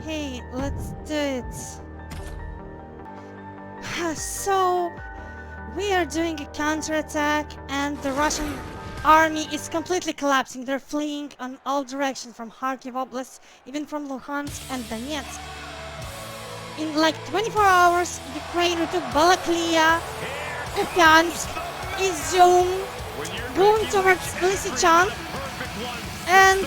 Hey, let's do it. So, we are doing a counterattack and the Russian army is completely collapsing. They're fleeing on all directions from Kharkiv Oblast, even from Luhansk and Donetsk. In like 24 hours, Ukraine retook Balaklia, Kupiansk, Izium, going towards Lysychansk, and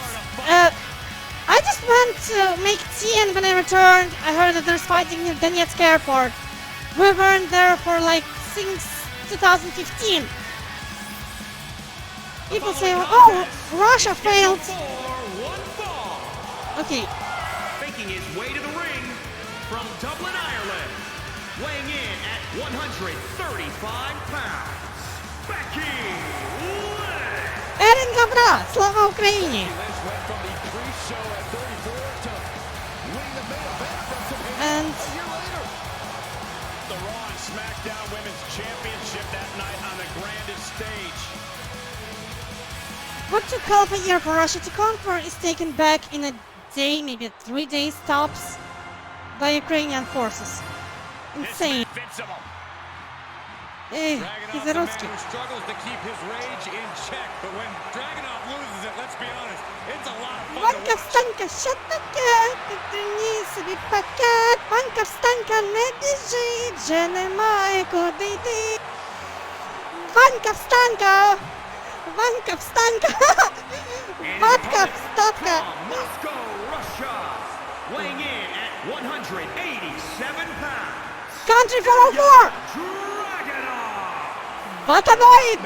I just went to make tea, and when I returned, I heard that there's fighting near Donetsk airport. We weren't there for like since 2015. People say, oh, Russia failed. Okay. Making his way to the ring from Dublin, Ireland, weighing in at 135 pounds, Becky Lynch. Ерен добра, слава Україні! And the Raw and SmackDown Women's Championship that night on the grandest stage. what took half a year for Russia to conquer is taken back in a day, maybe 3 days tops, by Ukrainian forces. Insane. Hey, he's a Ruski. Struggles to keep his rage in check, but when Dragunov loses it, let's be honest, it's a lot of fun. Ванька, встанька, щатака, підтримні собі пакет. Ванька, встанька, не біжи, вже немає куди йти. Ванька, встанька, Ванька, встанька, Ванька, встанька. Moscow, Russia, weighing in at 187 pounds. Country 404. Ватаноид.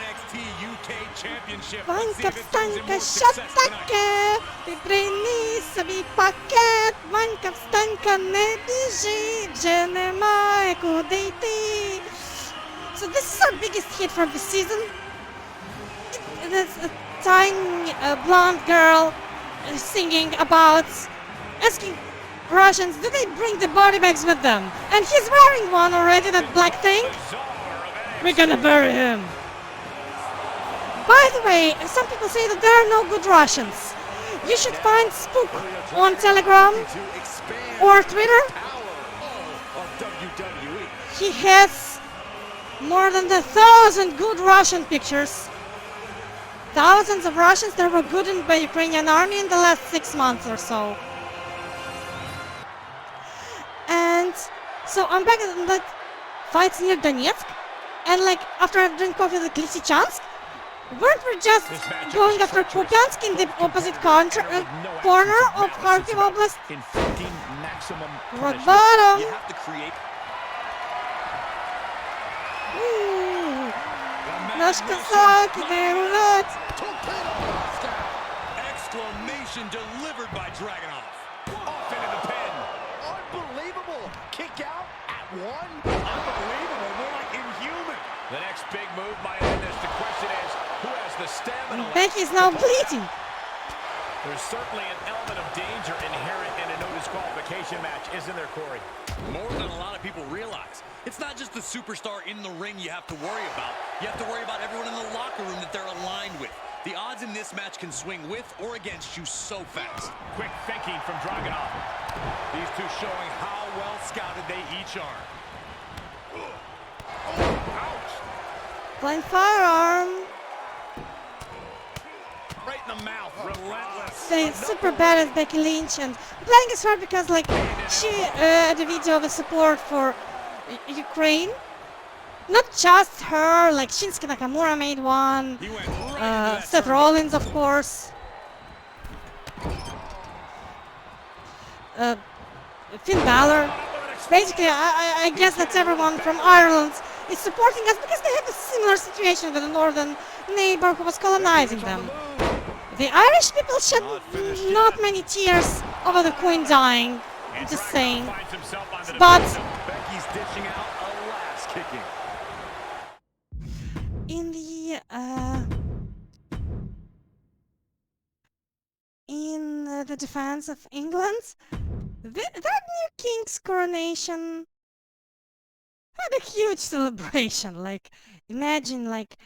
NXT UK Championship. Ванька, встанька, щатака, підтримні собі пакет. Ванька, встанька, не біжи, вже немає куди йти. So this is our biggest hit from the season. There's a tiny blonde girl singing about asking Russians, do they bring the body bags with them? And he's wearing one already, that black thing. We're gonna bury him. By the way, some people say that there are no good Russians. You should find Spook on Telegram or Twitter. He has more than 1,000 good Russian pictures. Thousands of Russians that were good by Ukrainian army in the last 6 months or so. And so I'm back at the fights near Donetsk. And like after I drink coffee at Lysychansk, weren't we just going after Kupiansk in the opposite corner of Kharkiv Oblast? Rock bottom. Наш казак, іде рулет. Exclamation delivered by Dragunov. Off into the pin. Unbelievable. Kick out at one. Unbelievable. More like inhuman. The next big move might end this. The question is, who has the stamina? Becky's now bleeding. There's certainly an element of danger inherent in a no disqualification match, isn't there, Corey? More than a lot of people realize. It's not just the superstar in the ring you have to worry about. You have to worry about everyone in the locker room that they're aligned with. The odds in this match can swing with or against you so fast. Quick thinking from Dragunov. These two showing how well scouted they each are. Oh, ouch! Blind firearm. Right in the mouth, relentless. They're super bad at Becky Lynch, and playing is hard because like she had a video of a support for Ukraine. Not just her, like Shinsuke Nakamura made one, Seth Rollins of course, Finn Balor. Basically, I guess that's everyone from Ireland is supporting us because they have a similar situation with the northern neighbor who was colonizing them. The Irish people shed not many tears over the Queen dying, I'm just saying, but in the defense of England, that new king's coronation had a huge celebration. Like, imagine like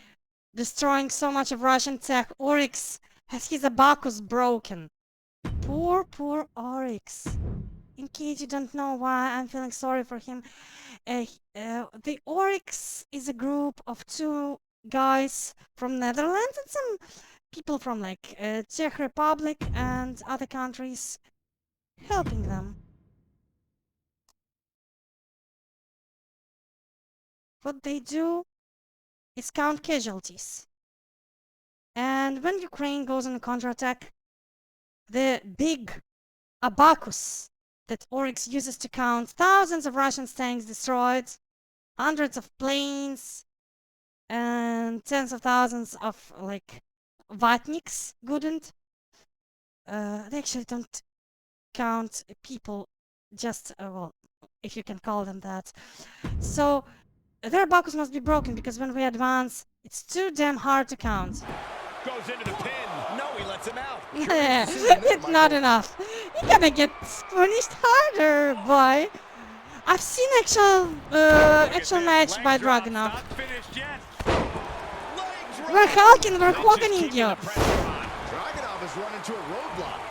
destroying so much of Russian tech. Oryx has his abacus broken. Poor Oryx. In case you don't know why I'm feeling sorry for him, the Oryx is a group of two guys from Netherlands and some people from like Czech Republic and other countries helping them. What they do is count casualties. And when Ukraine goes on a counterattack, the big abacus that Oryx uses to count thousands of Russian tanks destroyed, hundreds of planes, and tens of thousands of like vatniks couldn't. They actually don't count people, just well, if you can call them that. So their abacus must be broken because when we advance, it's too damn hard to count. Goes into the pin. No, he lets him out. It's not enough. You gotta get punished harder, boy. I've seen actual match by Dragunov. We're hulking, we're hogging you. Dragunov has run into a roadblock.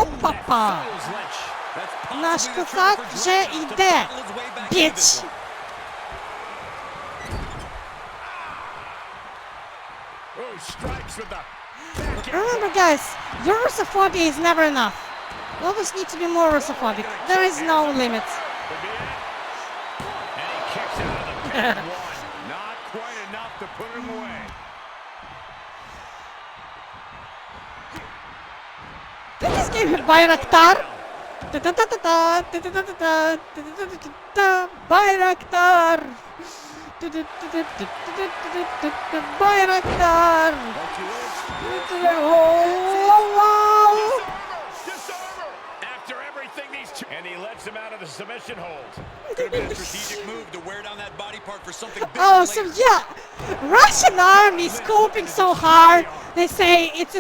Опа-па! Наш косак вже йде, bitch! Remember guys, your Russophobia is never enough. You always need to be more Russophobic. There is no limit. And he kicks out of the pin. Not quite enough to put him away. Did this game Bayraktar? Bayraktar! Bayraktar! After everything these two, and he lets him out of the submission hold. Could have been a strategic move to wear down that body part for something bigger. Oh, so yeah, Russian army scoping so hard. They say it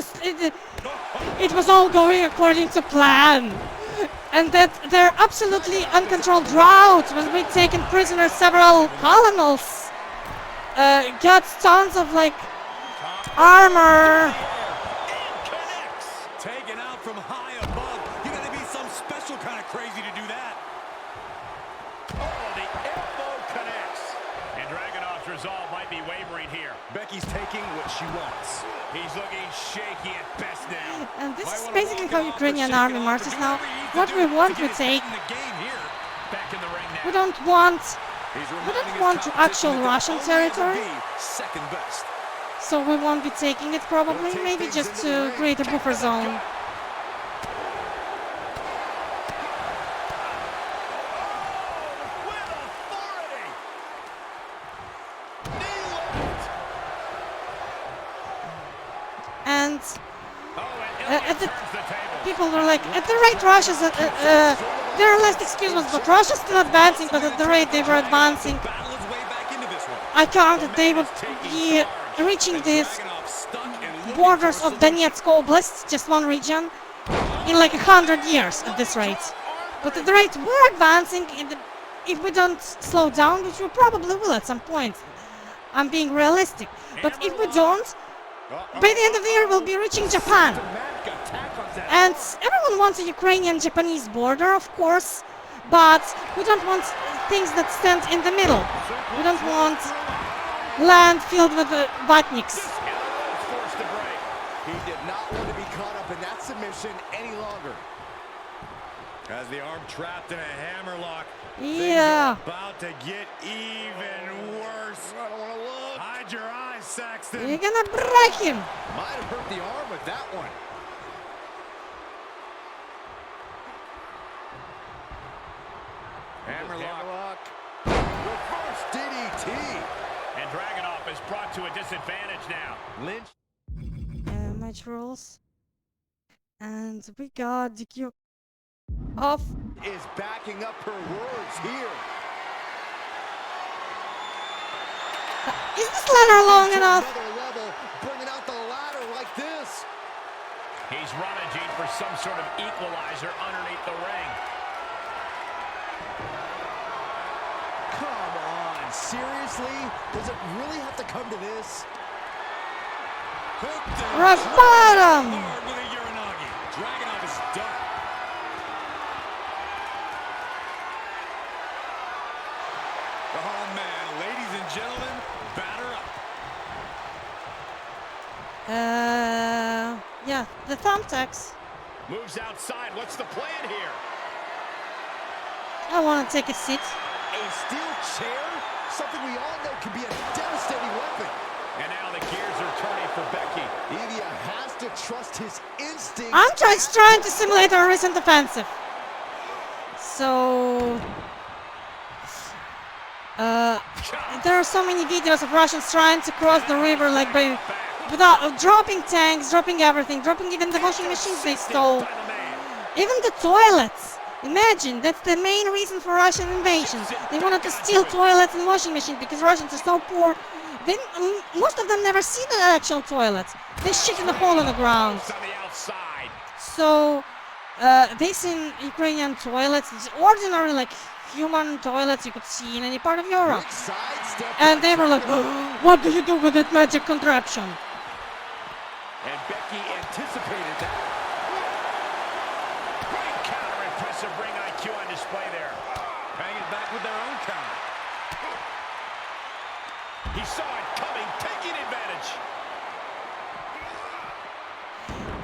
was all going according to plan, and that they're absolutely uncontrolled route when we've taken prisoner several colonels, got tons of like armor. Taken out from high above. You gotta be some special kind of crazy to do that. Oh, the elbow connects. And Dragunov's resolve might be wavering here. Becky's taking what she wants. He's looking shaky at best now. And this is basically how Ukrainian army marches now. What we want we take. We don't want actual Russian territory. Second best. So we won't be taking it probably, maybe just to create a buffer zone. And people were like, at the rate Russia's, there are less excuses, but Russia's still advancing, but at the rate they were advancing, I counted they would be reaching these borders of Donetsk Oblast, just one region, in like 100 years at this rate. But at the rate we're advancing, if we don't slow down, which we probably will at some point, I'm being realistic, but if we don't, by the end of the year we'll be reaching Japan. And everyone wants a Ukrainian-Japanese border, of course, but we don't want things that stand in the middle. We don't want land filled with vatniks. He did not want to be caught up in that submission any longer. As the arm trapped in a hammerlock. Yeah. About to get even worse. I don't want to look. Hide your eyes, Saxton. You're gonna break him. Might have hurt the arm with that one. Hammerlock. Reverse DDT. And Dragunov is brought to a disadvantage now. Lynch. Match rules. And we got DQ off. Is backing up her words here. Is this ladder long enough? Another level, bringing out the ladder like this. He's rummaging for some sort of equalizer underneath the ring. Come on, seriously? Does it really have to come to this? Rock bottom. Hard with a Uranagi. Dragunov is done. Oh man, ladies and gentlemen, batter up. Yeah, the thumbtacks. Moves outside. What's the plan here? I want to take a seat. A steel chair? Something we all know can be a devastating weapon. And now the gears are turning for Becky. Ilja has to trust his instincts. I'm just trying to simulate a recent offensive. So, there are so many videos of Russians trying to cross the river like by without dropping tanks, dropping everything, dropping even the washing machines they stole, even the toilets. Imagine, that's the main reason for Russian invasions. They wanted to steal toilets and washing machines because Russians are so poor. They, most of them never see the actual toilets. They shit in a hole in the ground. So they see Ukrainian toilets, it's ordinary like human toilets you could see in any part of Europe. And they were like, oh, what do you do with that magic contraption? And Becky anticipated that. Great counter, impressive ring IQ on display there. Banging back with their own counter. He saw it coming, taking advantage.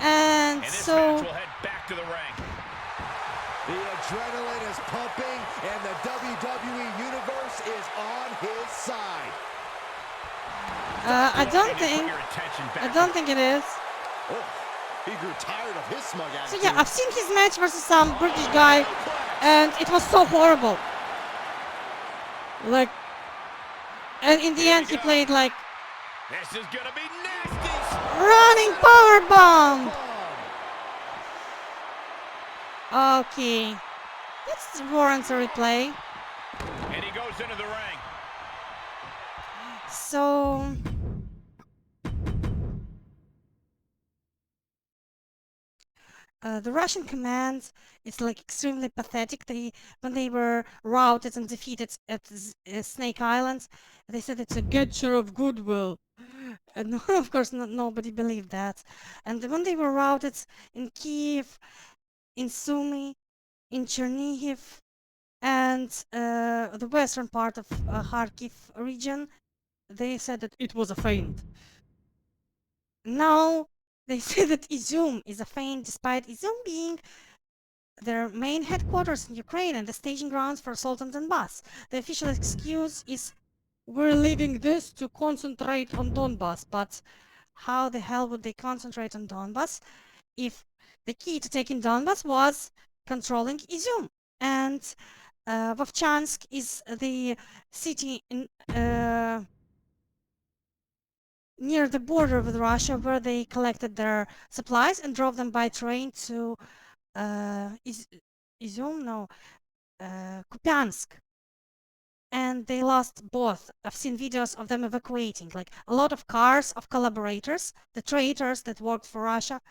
And this so match will head back to the ring. The adrenaline is pumping, and the WWE Universe is on his side. I don't think it is. Oh, he grew tired of his smug So attitude. yeah, I've seen his match versus some British guy, and it was so horrible. Like, and in the end he played like This is gonna be nasty. running power bomb. Okay, this warrants a replay. And he goes into the ring. So the Russian command is like extremely pathetic. When they were routed and defeated at Snake Island, they said it's a gesture of goodwill. And of course, nobody believed that. And when they were routed in Kiev, in Sumy, in Chernihiv, and the western part of Kharkiv region, they said that it was a feint. Now they say that Izum is a feint, despite Izum being their main headquarters in Ukraine and the staging grounds for Assault on Donbass. The official excuse is, we're leaving this to concentrate on Donbass. But how the hell would they concentrate on Donbass if the key to taking Donbass was controlling Izum? And Vovchansk is the city in, near the border with Russia, where they collected their supplies and drove them by train to Kupiansk. And they lost both. I've seen videos of them evacuating, like a lot of cars of collaborators, the traitors that worked for Russia,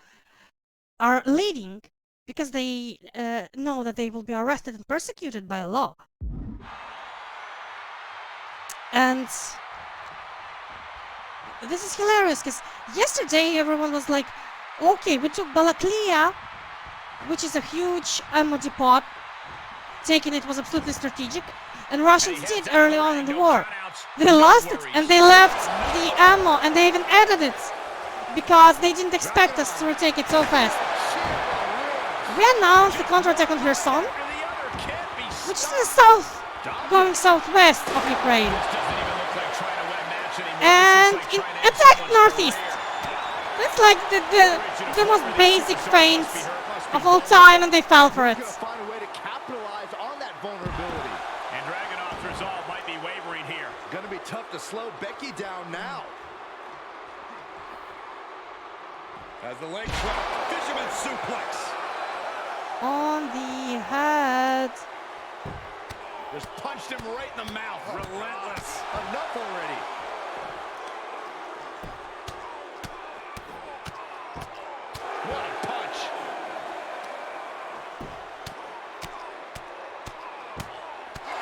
are leaving because they know that they will be arrested and persecuted by law. And this is hilarious because yesterday everyone was like, okay, we took Balaklia, which is a huge ammo depot. Taking it was absolutely strategic, and Russians did early on in the war. They lost it and they left the ammo, and they even added it because they didn't expect us to retake it so fast. We announced the counterattack on Kherson, which is in the south, going southwest of Ukraine, and attacked northeast. That's like the most basic feints of all time, and they fell for it. Find a way to capitalize on that vulnerability. And Dragunov's resolve might be wavering here. Gonna be tough to slow Becky down now. As the leg drop, Fisherman suplex. On the head. Just punched him right in the mouth. Relentless. Enough already. What a punch.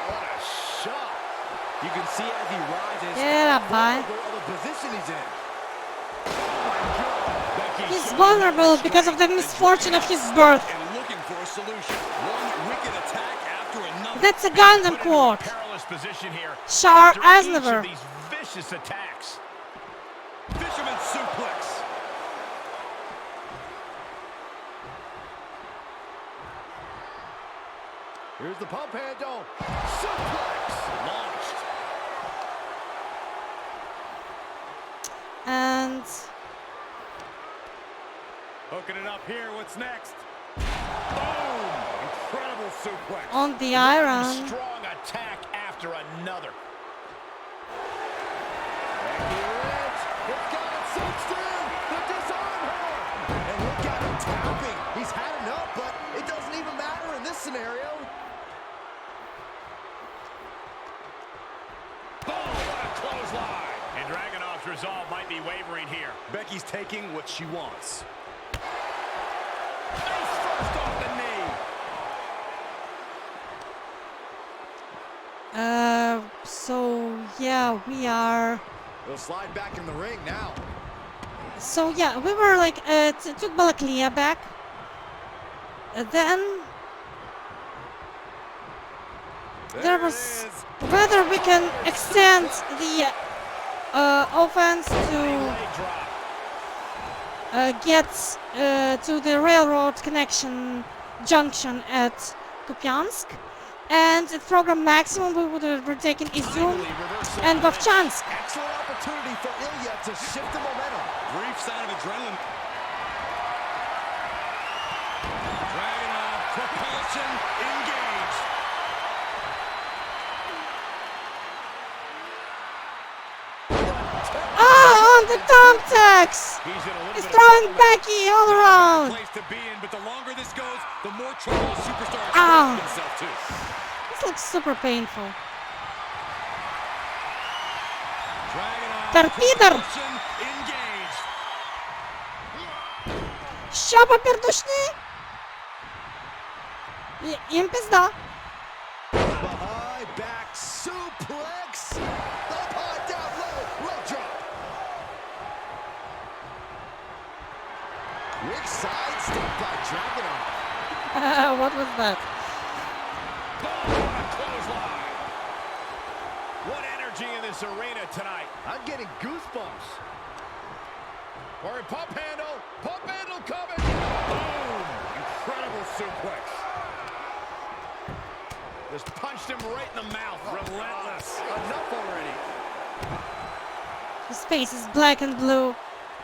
What a shot. You can see as he rises Yeah, bye. the position he's in. he's vulnerable because of the misfortune of his birth. And looking for a solution. One wicked attack after another. That's a Gundam quote. Perilous position here. Char After each of Aznavour. these vicious attacks. Fisherman suplex. Here's the pump handle. Suplex. Launched. And Hooking it up here. What's next? Boom! Incredible suplex. on the iron. Strong attack after another. Becky Lynch. It's got it cinched in. The disarm her. And look at him tapping. He's had enough, but it doesn't even matter in this scenario. Boom! What a clothesline. And Dragunov's resolve might be wavering here. Becky's taking what she wants. Face first off the knee. So yeah, we are. They'll slide back in the ring now. So yeah, we were like took Balaklia back. Then there was whether we can extend the offense to Leg drop. get to the railroad connection junction at Kupiansk, and at program maximum we would have taken Izum and Vovchansk. Excellent opportunity for Ilja to shift the momentum. Brief sign of adrenaline. Dragunov, propulsion engaged. On the thumbtacks! He's in a little He's bit throwing of Becky all around. place to be in, but the longer this goes, the more trouble the superstar is Ow. getting himself to. This looks super painful. Dragunov, Torpedo. propulsion engaged. Що попердушні? Їм пизда. Behind back suplex. The pod down low. Rope drop. Quick side step by Dragunov. What was that? Boom, what a clothesline. What energy in this arena tonight. I'm getting goosebumps. Or a pump handle coming. Boom, incredible suplex. Just punched him right in the mouth, relentless. Enough already. His face is black and blue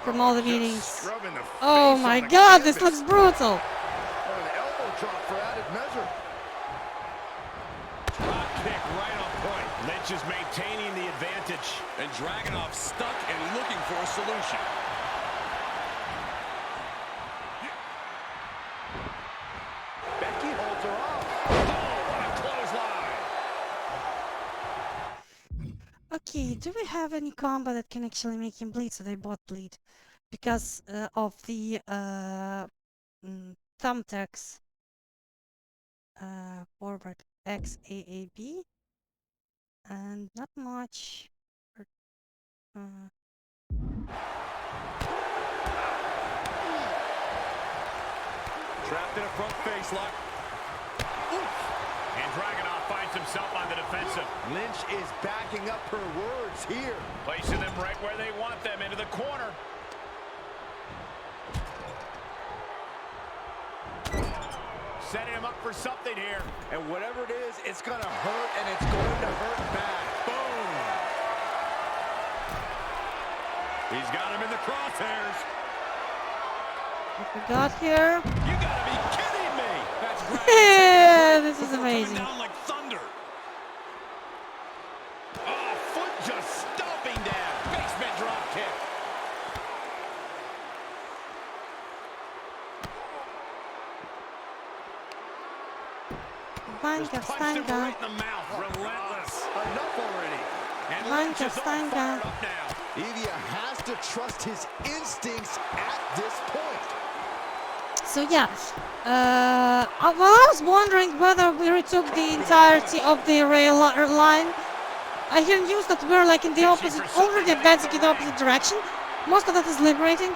from all the Just beatings. scrubbing the Oh face my on the god, this canvas. looks brutal. Or an elbow drop for added measure. Drop kick right on point. Lynch is maintaining the advantage. And Dragunov stuck and looking for a solution. Becky holds her off. Oh, what a clothesline. Okay, do we have any combo that can actually make him bleed? So they both bleed because of the thumbtacks. Forward XAAB and not much. Trapped in a front face lock. And Dragunov finds himself on the defensive. Lynch is backing up her words here. Placing them right where they want them, into the corner. Setting him up for something here. And whatever it is, it's going to hurt, and it's going to hurt bad. Boom. He's got him in the crosshairs. What we got here? You gotta be kidding me. That's Yeah, this is Coming amazing. down like thunder. Oh, foot just stomping down. Basement drop kick. Vanka Just punched him Stanga. right in the mouth. Relentless. Enough already. And Vanka Lynch is all Stanga. fired up now. Ilja has to trust his instincts at this point. So yeah, well, I was wondering whether we retook the entirety of the rail line. I hear news that we're like in the opposite, already advancing in the opposite direction. Most of that is liberating.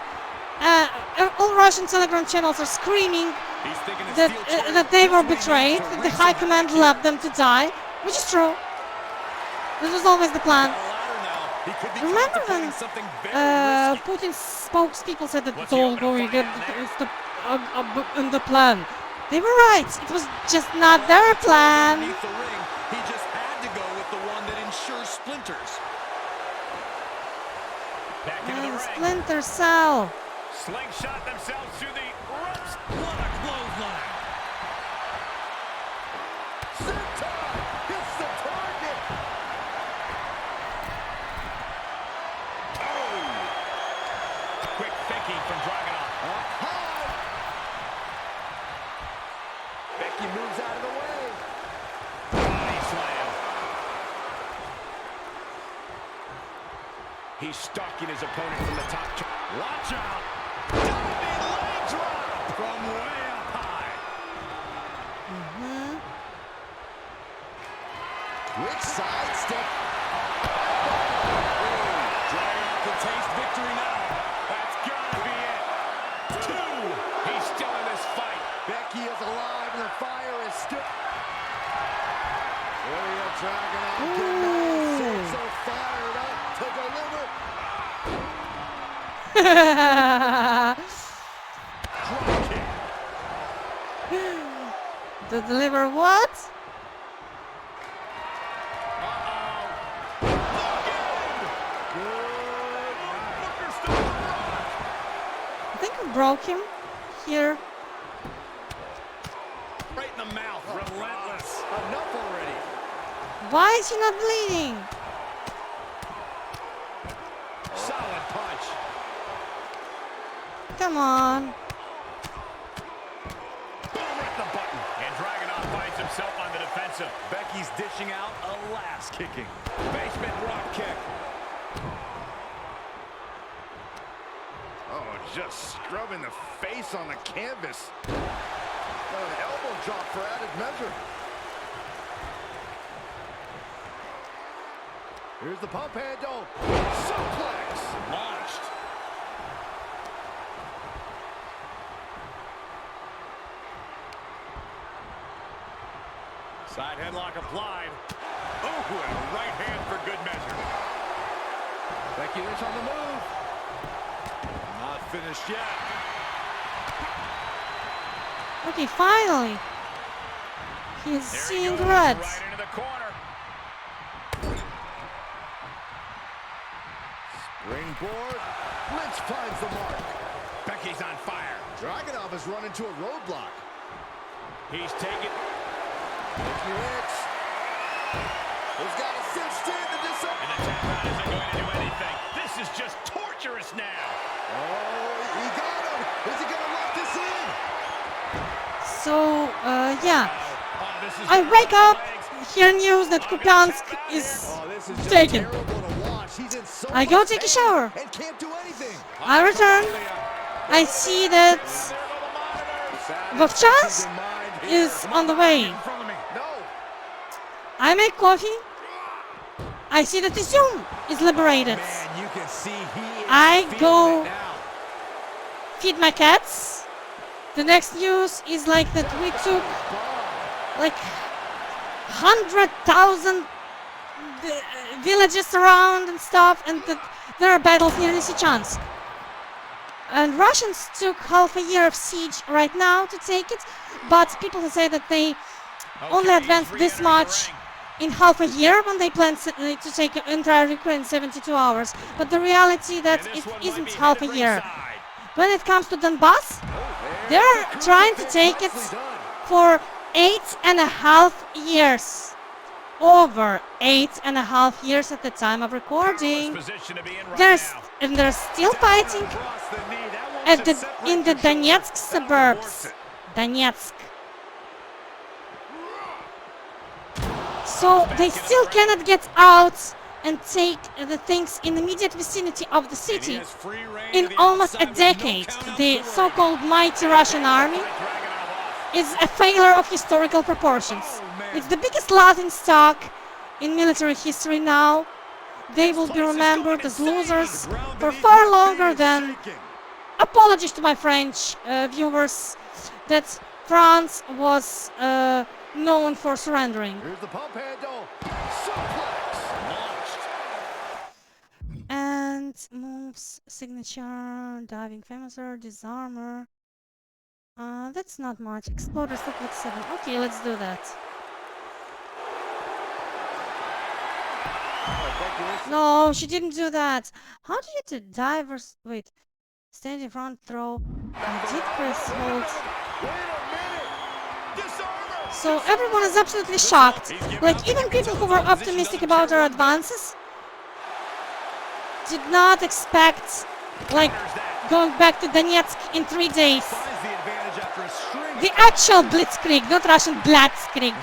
All Russian Telegram channels are screaming He's thinking of that, steel chair. that they were Just waiting betrayed, to that the reach High him. Command left them to die, which is true. This was always the plan. Got a ladder now. He could be Remember when contemplating something very risky. Putin's spokespeople said that What's it's he all hoping to going find good, out there? it's in the plan. They were right. It was just not their plan. Underneath the ring, he just had to go with the one that ensures splinters. Back into the ring. Splinter Cell. Slingshot themselves through the ropes. What a clothesline. Senton hits the target. Oh! Quick thinking from Dragunov. Up high. Becky moves out of the way. Body slam. He's stalking his opponent from the top. Watch out! Diving leg drop from way up high. Quick sidestep. Dragunov can taste victory now. That's gotta be it. 2. He's still in this fight. Becky is alive and the fire is still. Ilja Dragunov getting so fired up to deliver. Drop kick. To deliver what? I think we broke him here. Right in the mouth. Relentless. Enough already. Why is he not bleeding? Solid punch. Come on. Boom, right in the button. And Dragunov finds himself on the defensive. Becky's dishing out a last kicking. Basement rock kick. Oh, just scrubbing the face on the canvas. An elbow drop for added measure. Here's the pump handle. Suplex. Launched. Side headlock applied. Oh, and a right hand for good measure. Becky Lynch on the move. Not finished yet. Okay, finally. He's There he seeing goes, red. right into the corner. Springboard. Lynch finds the mark. Becky's on fire. Dragunov has run into a roadblock. He's taken. Becky Lynch. He's got a cinched in to this. And the tap out isn't going to do anything. This is just torturous now. Oh, he got him. Is he going to lock this in? So, yeah. Oh, this is I wake up, hear news that Kupiansk is Oh, this is just taken. terrible to watch. He's in so I go much take a pain shower. and can't do anything. I return. I see that Vovchaz is on the way. No. I make coffee. I see that Izum is liberated. Man, you can see he is I feeling go it now. feed my cats. The next news is like that we took like 100,000 villages around and stuff, and that there are battles near Lysychansk. And Russians took half a year of siege right now to take it, but people say that they only advanced this much in half a year when they planned to take entire Ukraine in 72 hours. But the reality that it isn't half a year. When it comes to Donbass, they're trying to take it for 8.5 years. Over 8.5 years at the time of recording. They're still fighting in the Donetsk suburbs. Donetsk. So they still cannot get out and take the things in the immediate vicinity of the city. In almost a decade, the so-called mighty Russian army is a failure of historical proportions. It's the biggest laughing stock in military history now. They will be remembered as losers for far longer than apologies to my French viewers that France was known for surrendering. Here's the pump handle. Suplex. Launched. And moves, signature, diving famouser, disarmer. That's not much. Exploder, suplex 7. Okay, let's do that. No, she didn't do that. How did you do divers? Wait. Stand in front, throw. I did press hold. So everyone is absolutely shocked. Like, even people who were optimistic about her advances did not expect, like, going back to Donetsk in 3 days. The actual blitzkrieg, not Russian blitzkrieg.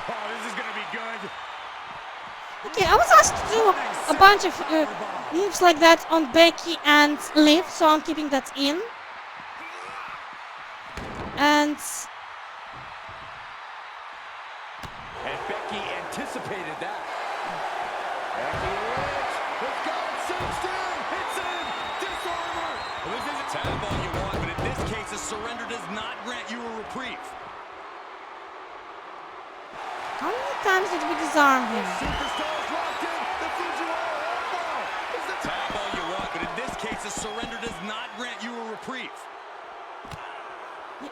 Okay, I was asked to do a bunch of moves like that on Becky and Liv, so I'm keeping that in. And Becky anticipated that. Becky Lynch has got it cinched in. It's in. Disarmer. Well, this isn't tap all you want, but in this case, a surrender does not grant you a reprieve. how many times did we disarm him? Superstars locked in. The Fujiwara armbar. Tap all you want, but in this case, a surrender does not grant you a reprieve.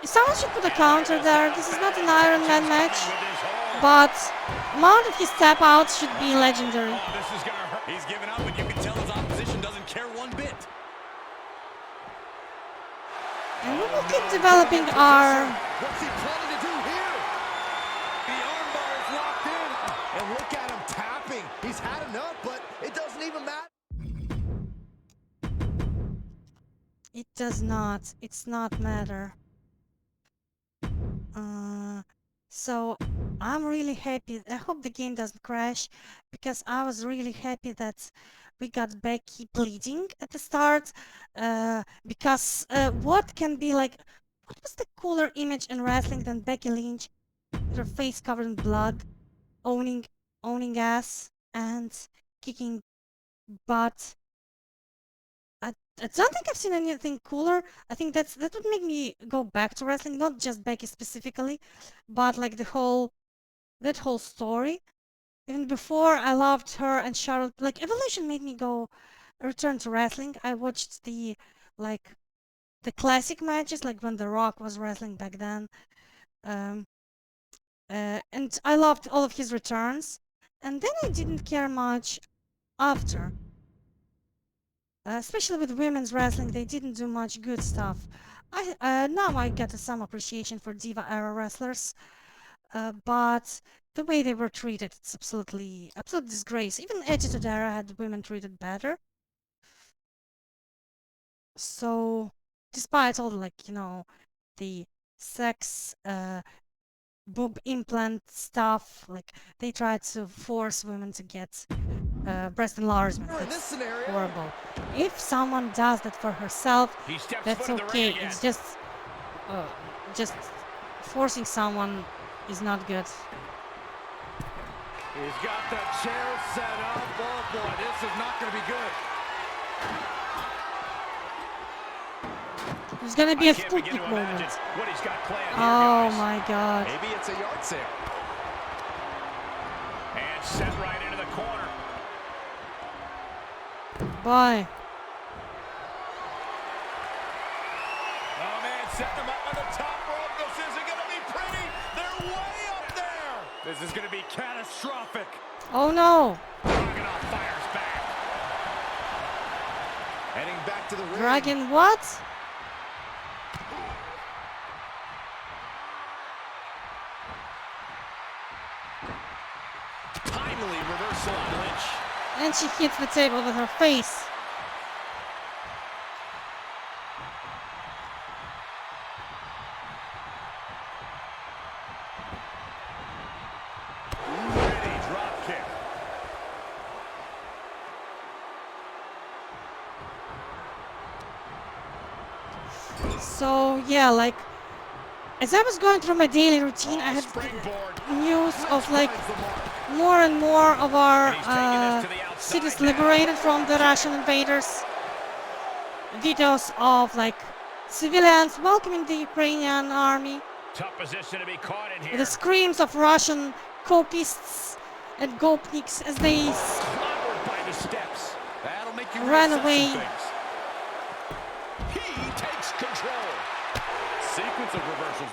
Someone should put a counter there. This is not an Iron Man match, but amount of his tap outs should be legendary. Oh, this is gonna hurt. He's given up, and you can tell his opposition doesn't care one bit. And we will keep developing our... What's he planning to do here? The armbar is locked in. And look at him tapping. He's had enough, but it doesn't even matter. It does not. It's not matter. So I'm really happy. I hope the game doesn't crash, because I was really happy that we got Becky bleeding at the start. Because what can be like, what was the cooler image in wrestling than Becky Lynch with her face covered in blood, owning ass and kicking butt? I don't think I've seen anything cooler. I think that would make me go back to wrestling, not just Becky specifically, but like that whole story. Even before, I loved her and Charlotte. Like, Evolution made me go return to wrestling. I watched the classic matches, like when The Rock was wrestling back then, and I loved all of his returns. And then I didn't care much after. Especially with women's wrestling, they didn't do much good stuff. Now I get some appreciation for Diva era wrestlers, but the way they were treated, it's absolute disgrace. Even Attitude era had women treated better. So, despite all the sex, boob implant stuff, like they tried to force women to get breast enlargement. That's horrible. If someone does that for herself, that's okay. It's just forcing someone is not good. He's got the chair set up. Oh boy, this is not going to be good. There's gonna be a Sputnik moment. Oh my god. Maybe it's a yard sale. And set right into the corner. Bye. Oh man, setting them up on the top rope. This isn't gonna be pretty. They're way up there. This is gonna be catastrophic. Oh no. Dragunov fires back. Heading back to the ring. Dragon what? Timely reversal on Lynch. And she hits the table with her face. Ready drop kick. So yeah, like as I was going through my daily routine, I had news of like more and more of our cities liberated from the Russian invaders. Videos of like Civilians welcoming the Ukrainian army. Tough position to be caught in here. The screams of Russian copists and gopniks as they Clobbered by the steps. That'll make you ran reassess some away. things. He takes control. Sequence of reversals.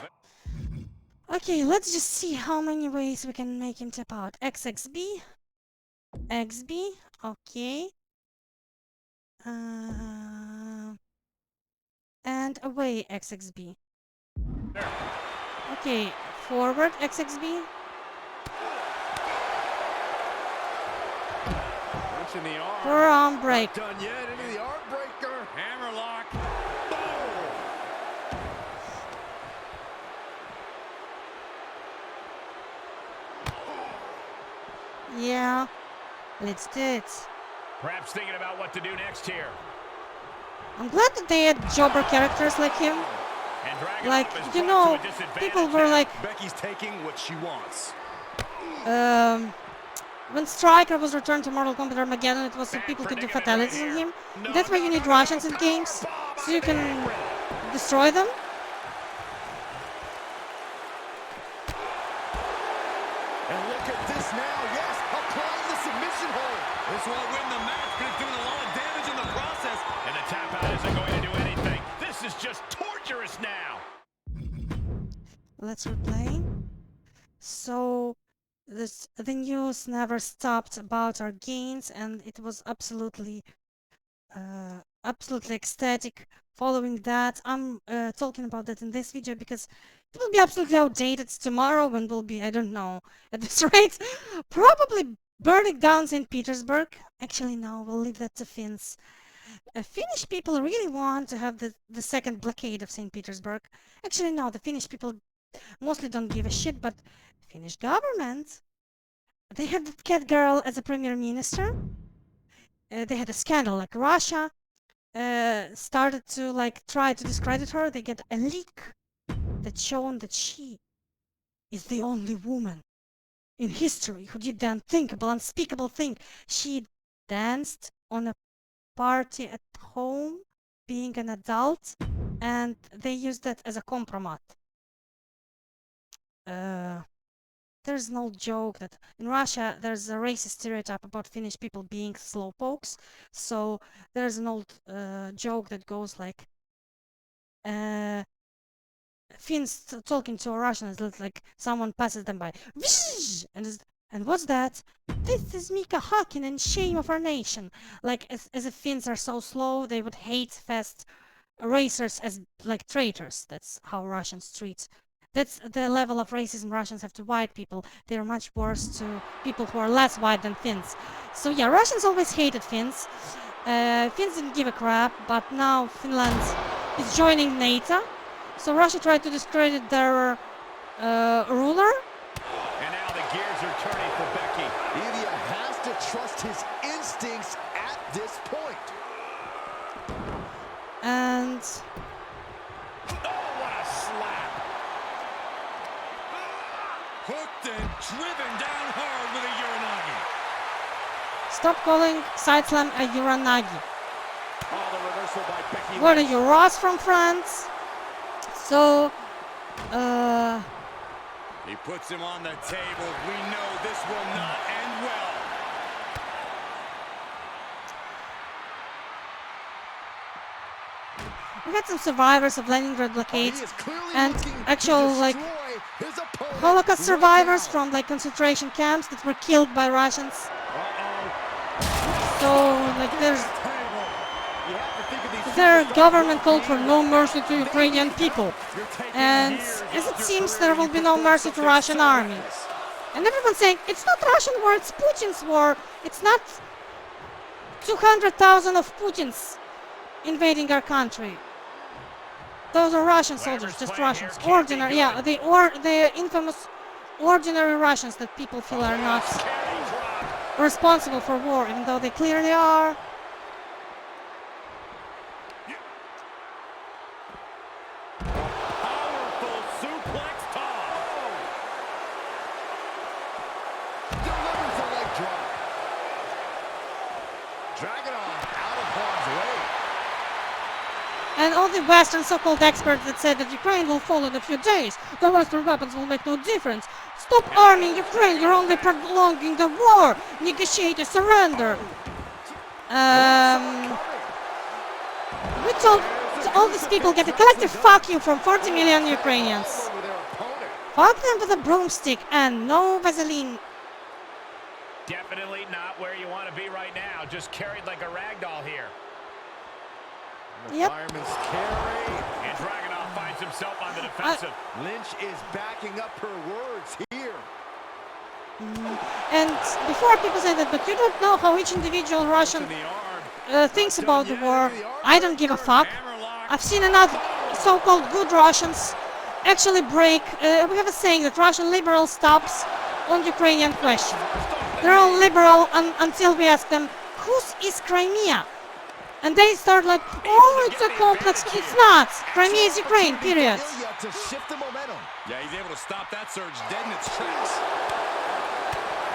Okay, let's just see how many ways we can make him tap out. XXB. XB. Okay. And away XXB. Okay, forward XXB. Punching the arm. Forearm break. Not done yet. Into the arm breaker. Hammerlock. Yeah, let's do it. Perhaps thinking about what to do next here. I'm glad that they had jobber characters like him. And Dragunov Like, is you brought know, to a disadvantage people were now. like, Becky's taking what she wants. when Striker was returned to Mortal Kombat Armageddon, it was so people could do fatalities on him. That's why you need Russians in games, so you can destroy them. And look at this now. Yes, applying the submission hold. This won't win the match, but it's doing a lot of damage in the process. And the tap out isn't going to do anything. This is just torturous now. Let's replay. So, the news never stopped about our gains, and it was absolutely ecstatic following that. I'm talking about that in this video because it will be absolutely outdated tomorrow when we'll be, I don't know, at this rate, probably burning down St. Petersburg. Actually, no, we'll leave that to Finns. Finnish people really want to have the second blockade of St. Petersburg. Actually, no, the Finnish people mostly don't give a shit, but Finnish government, they had the cat girl as a premier minister. They had a scandal, like Russia started to like try to discredit her. They get a leak that shown that she is the only woman in history who did the unthinkable, unspeakable thing. She danced on a party at home, being an adult, and they used that as a compromise. There's an old joke that in Russia there's a racist stereotype about Finnish people being slowpokes. So there's an old joke that goes like, Finns talking to a Russian is like someone passes them by, and what's that? This is Mika Hakkinen, shame of our nation. Like as if Finns are so slow, they would hate fast racers as like traitors. That's how Russians treat. That's the level of racism Russians have to white people. They are much worse to people who are less white than Finns. So yeah, Russians always hated Finns. Finns didn't give a crap, but now Finland is joining NATO. So Russia tried to discredit their ruler. And now the gears are turning for Becky. Ilja has to trust his instincts at this point. And Oh, what a slap. Hooked and driven down hard with a Uranagi. stop calling side slam a Uranagi. Oh, the reversal by Becky What are Lynch. you, Ross from France? So, He puts him on the table. We know this will not end well. we got some survivors of Leningrad blockade He is clearly and looking to actual like destroy his opponent Holocaust right survivors now. from like concentration camps that were killed by Russians. So like there's You have to think of these their superstars government as called for being no mercy to Ukrainian people, and as it seems there will be no mercy to Russian army. And everyone's saying it's not Russian war, it's Putin's war. It's not 200,000 of Putin's invading our country. Those are Russian soldiers, just Russians, ordinary, yeah, the infamous ordinary Russians that people feel are not responsible for war, even though they clearly are. Powerful suplex toss. delivers a leg drop. Dragunov out of harm's way. And all the Western so-called experts that said that Ukraine will fall in a few days, the Western weapons will make no difference. Stop arming Ukraine, you're only prolonging the war. Negotiate a surrender. We told all these people get a collective fuck you from 40 million Ukrainians. Fuck them with a broomstick and no Vaseline. Definitely not where you want to be right now. Just carried like a rag doll here. Yep. Fireman's carry. And Dragunov finds himself on the defensive. Lynch is backing up her words here. And before people say that, but you don't know how each individual Russian thinks about the war. I don't give a fuck. I've seen enough so-called good Russians actually break. We have a saying that Russian liberal stops on Ukrainian question. They're all liberal until we ask them, whose is Crimea? And they start like, oh, it's a complex. It's not. Crimea is Ukraine, period. To shift the momentum. Yeah, he's able to stop that surge dead in its tracks.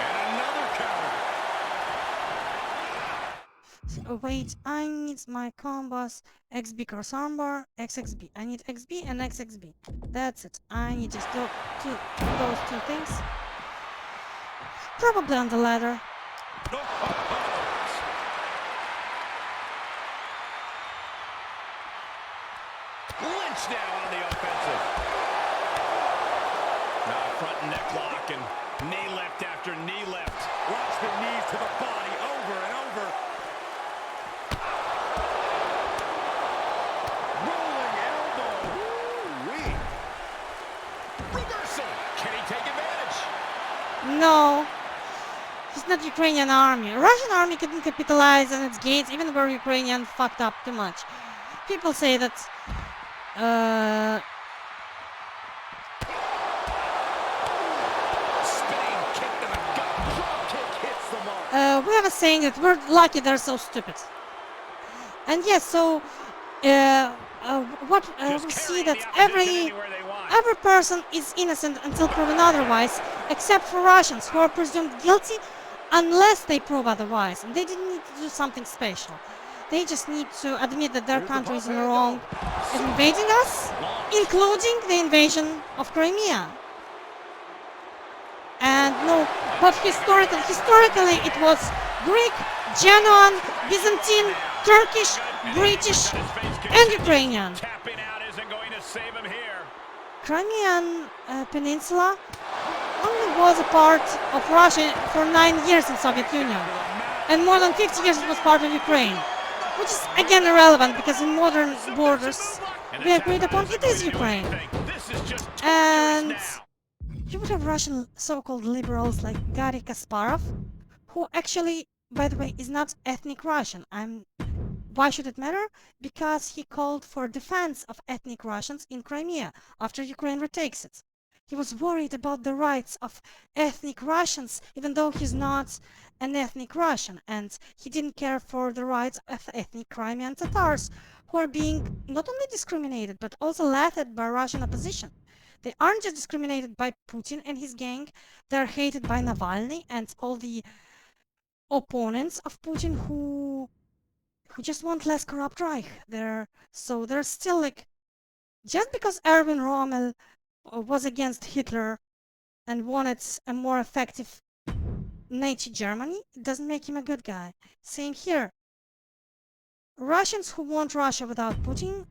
And another counter. Wait, I need my combos XB cross armbar, XXB. I need XB and XXB. That's it. I need just those two things. Probably on the ladder. Lynch now on the offensive. Now front neck lock and knee lift after knee lift. Watch the knees to the body over and over. Rolling elbow. Woo-wee. Reversal. Can he take advantage? No. It's not Ukrainian army. Russian army couldn't capitalize on its gains even where Ukrainian fucked up too much. People say that Spinning kick to the gut. Drop kick hits the mark. we have a saying that we're lucky they're so stupid. And yes, so we see that every person is innocent until proven otherwise, except for Russians who are presumed guilty unless they prove otherwise. And they didn't need to do something special. They just need to admit that their country is in the wrong in invading us, including the invasion of Crimea. And no, but historically it was Greek, Genoan, Byzantine, Turkish, British, and Ukrainian. Tapping out isn't going to save him here. Crimean Peninsula only was a part of Russia for 9 years in Soviet Union, and more than 50 years it was part of Ukraine, which is again irrelevant because in modern borders we agreed upon it is Ukraine. And you would have Russian so-called liberals like Garry Kasparov, who actually, by the way, is not ethnic Russian. Why should it matter? Because he called for defense of ethnic Russians in Crimea after Ukraine retakes it. He was worried about the rights of ethnic Russians, even though he's not an ethnic Russian, and he didn't care for the rights of ethnic Crimean Tatars, who are being not only discriminated, but also laughed at by Russian opposition. They aren't just discriminated by Putin and his gang, they're hated by Navalny and all the opponents of Putin who just want less corrupt Reich. They're still like, just because Erwin Rommel was against Hitler and wanted a more effective Nazi Germany, it doesn't make him a good guy. Same here. Russians who want Russia without Putin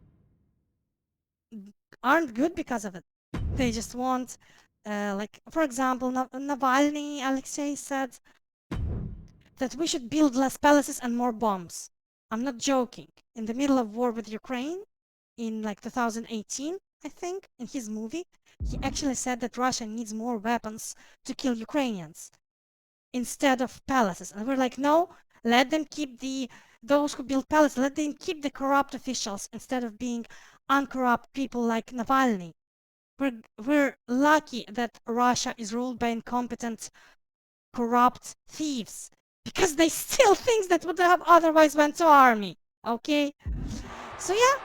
aren't good because of it. They just want, like, for example, Navalny, Alexei said that we should build less palaces and more bombs. I'm not joking. In the middle of war with Ukraine, in like 2018, I think, in his movie, he actually said that Russia needs more weapons to kill Ukrainians instead of palaces. And we're like, no, let them keep those who build palaces, let them keep the corrupt officials instead of being uncorrupt people like Navalny. We're lucky that Russia is ruled by incompetent, corrupt thieves, because they steal things that would have otherwise went to army. Okay, so yeah,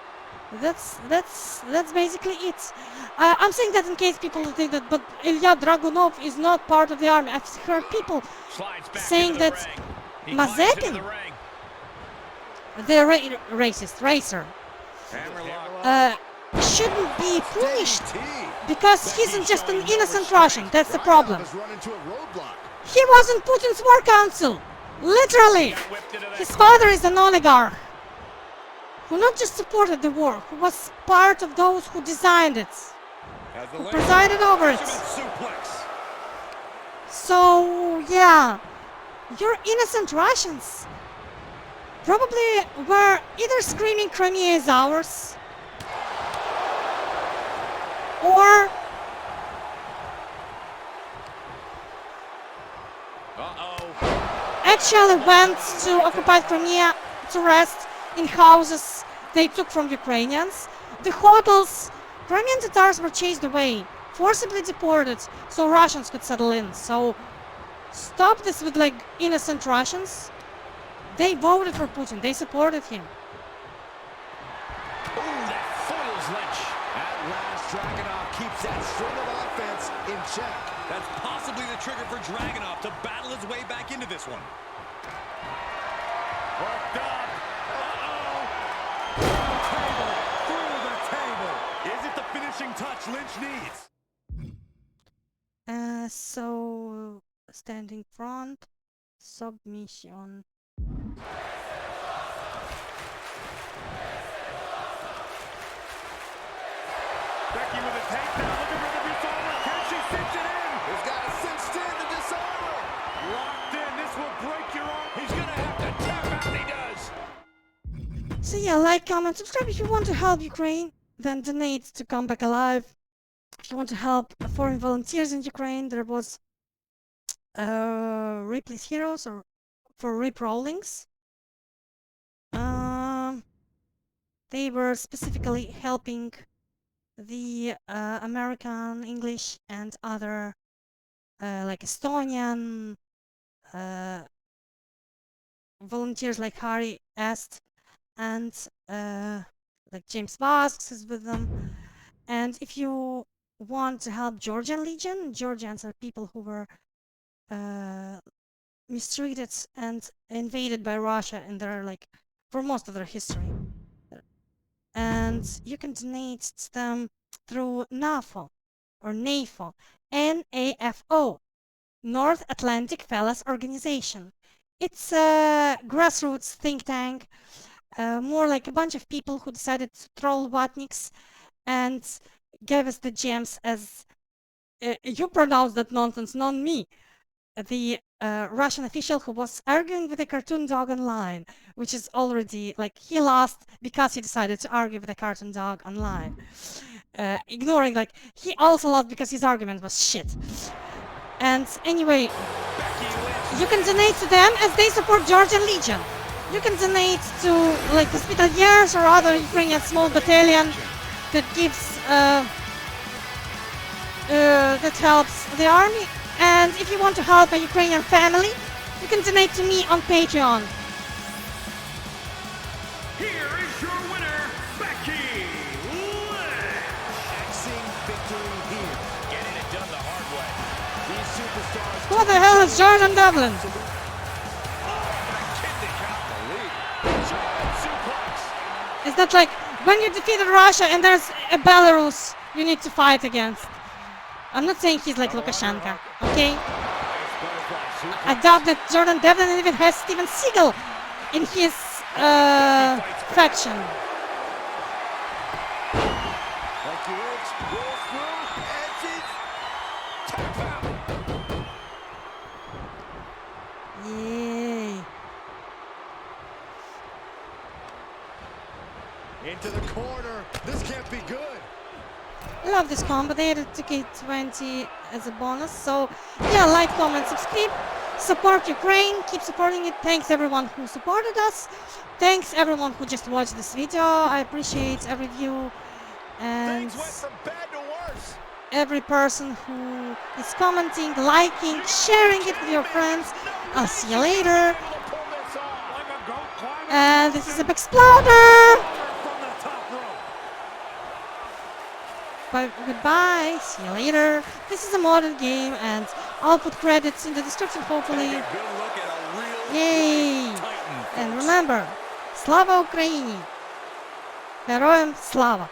that's basically it. I'm saying that in case people think that, but Ilja Dragunov is not part of the army. I've heard people saying that Mazepin, the racist racer, shouldn't be punished because he isn't just an innocent Russian. That's the problem. He wasn't Putin's war council. Literally. His father is an oligarch who not just supported the war, who was part of those who designed it, who presided over it. So, yeah, your innocent Russians probably were either screaming Crimea is ours, or actually went to occupied Crimea to rest in houses they took from Ukrainians. The hotels, Crimean Tatars were chased away, forcibly deported, so Russians could settle in. So stop this with like innocent Russians. They voted for Putin, they supported him. Ooh, that foils Lynch. At last, Dragunov keeps that string of offense in check. That's possibly the trigger for Dragunov to battle his way back into this one. Worked up. Through the table. Is it the finishing touch Lynch needs? So standing front, submission. Becky with a takedown, looking for the disarmer. Can she cinch it in? He's got it cinched in, the disarmer. Locked in, this will break your arm. He's gonna have to tap out, and he does. So yeah, like, comment, subscribe if you want to help Ukraine, then donate to Come Back Alive. If you want to help foreign volunteers in Ukraine, there was Ripley's Heroes or for Rip Rawlings. They were specifically helping the American, English, and other like Estonian volunteers like Harry Est and like James Vasks is with them. And if you want to help Georgian Legion, Georgians are people who were mistreated and invaded by Russia in their like for most of their history. And you can donate to them through NAFO or NAFO, NAFO, North Atlantic Fellas Organization. It's a grassroots think tank, more like a bunch of people who decided to troll Watniks and gave us the gems as you pronounce that nonsense, not me. The Russian official who was arguing with a cartoon dog online, which is already like he lost because he decided to argue with a cartoon dog online, ignoring like he also lost because his argument was shit. And anyway, you can donate to them as they support Georgian Legion. You can donate to like Hospitaliers or other Ukrainian small battalion that gives that helps the army. And if you want to help a Ukrainian family, you can donate to me on Patreon. Here is your winner, Becky Lynch. Axing victory here. Getting it done the hard way. These superstars. Who the hell is Jordan Devlin? Is that like when you defeated Russia and there's a Belarus you need to fight against? I'm not saying he's like Lukashenko, okay? I doubt that Jordan Devlin even has Steven Seagal in his faction. Yay. Into the corner. This can't be good. I love this combo. They added 2K20 as a bonus. So yeah, like, comment, subscribe, support Ukraine, keep supporting it. Thanks everyone who supported us. Thanks everyone who just watched this video. I appreciate every view and every person who is commenting, liking, sharing it with your friends. I'll see you later. And this is a Exploder. Bye, goodbye, see you later. This is a modern game and I'll put credits in the description hopefully. Yay! And remember, Slava Ukraini! Героям слава!